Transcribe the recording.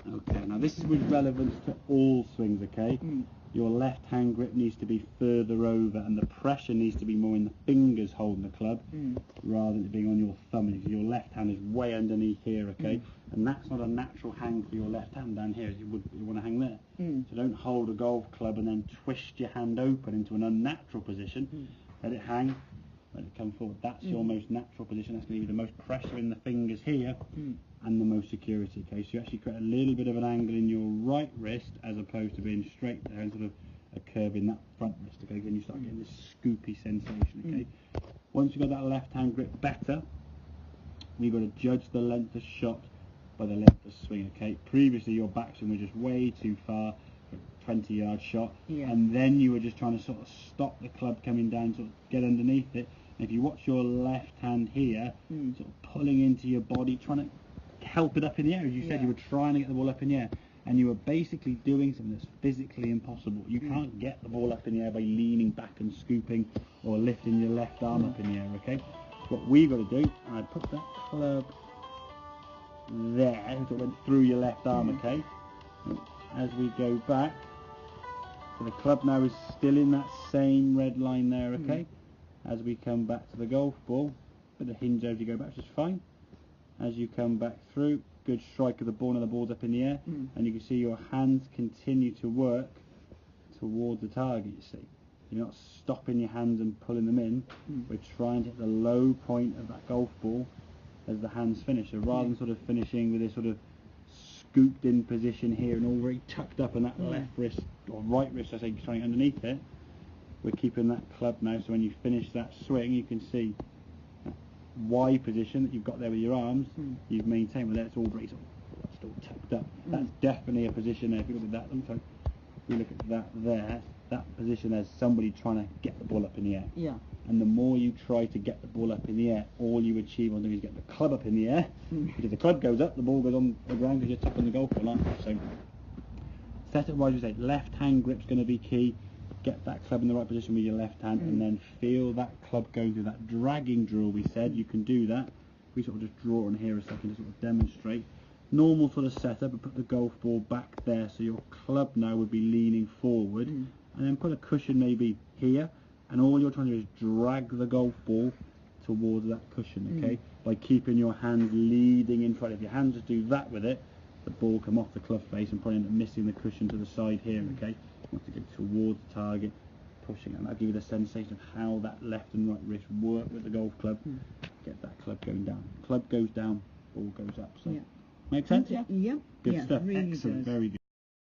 Okay, now this is with relevance to all swings, okay? Your left hand grip needs to be further over and the pressure needs to be more in the fingers holding the club rather than it being on your thumb. Your left hand is way underneath here, okay? And that's not a natural hang for your left hand down here. You want to hang there. So don't hold a golf club and then twist your hand open into an unnatural position. Let it hang, let it come forward. That's your most natural position. That's going to be the most pressure in the fingers here and the most security, okay? So you actually create a little bit of an angle in your right wrist as opposed to being straight there and sort of a curve in that front wrist, okay? Then you start getting this scoopy sensation, okay? Once you've got that left hand grip better, we've got to judge the length of shot by the length of swing, okay? Previously your backswing was just way too far, 20-yard shot, and then you were just trying to sort of stop the club coming down, sort of get underneath it. And if you watch your left hand here, sort of pulling into your body, trying to help it up in the air, as you said, you were trying to get the ball up in the air, and you were basically doing something that's physically impossible. You can't get the ball up in the air by leaning back and scooping or lifting your left arm up in the air, okay? What we've got to do, I put that club there, so it went through your left arm, okay? As we go back, so the club now is still in that same red line there, okay? As we come back to the golf ball, put the hinge over, you go back, which is fine. As you come back through, good strike of the ball, and the ball's up in the air, and you can see your hands continue to work towards the target, you see. You're not stopping your hands and pulling them in, we're trying to hit the low point of that golf ball as the hands finish. So rather than sort of finishing with this sort of scooped in position here and all very tucked up in that left wrist, or right wrist I say, trying underneath it, we're keeping that club now, so when you finish that swing you can see Y position that you've got there with your arms, you've maintained with that. It's all very sort of still tucked up. That's definitely a position there. If you look at that, if we look at that there, that position there's somebody trying to get the ball up in the air. Yeah. And the more you try to get the ball up in the air, all you achieve on doing is get the club up in the air. Because if the club goes up, the ball goes on the ground because you're tapping the golf ball, aren't you? So setup wise, we say left hand grip's going to be key. Get that club in the right position with your left hand, and then feel that club going through that dragging drill. We said you can do that. We sort of just draw on here a second to sort of demonstrate. Normal sort of setup, but put the golf ball back there, so your club now would be leaning forward, and then put a cushion maybe here, and all you're trying to do is drag the golf ball towards that cushion, okay? By keeping your hands leading in front. If your hands just do that with it, the ball come off the club face and probably end up missing the cushion to the side here, okay? You want to go towards the target, pushing it, and that'll give you the sensation of how that left and right wrist work with the golf club. Get that club going down. Club goes down, ball goes up. So, make sense? Yeah. Good stuff. Really Excellent. does. Very good.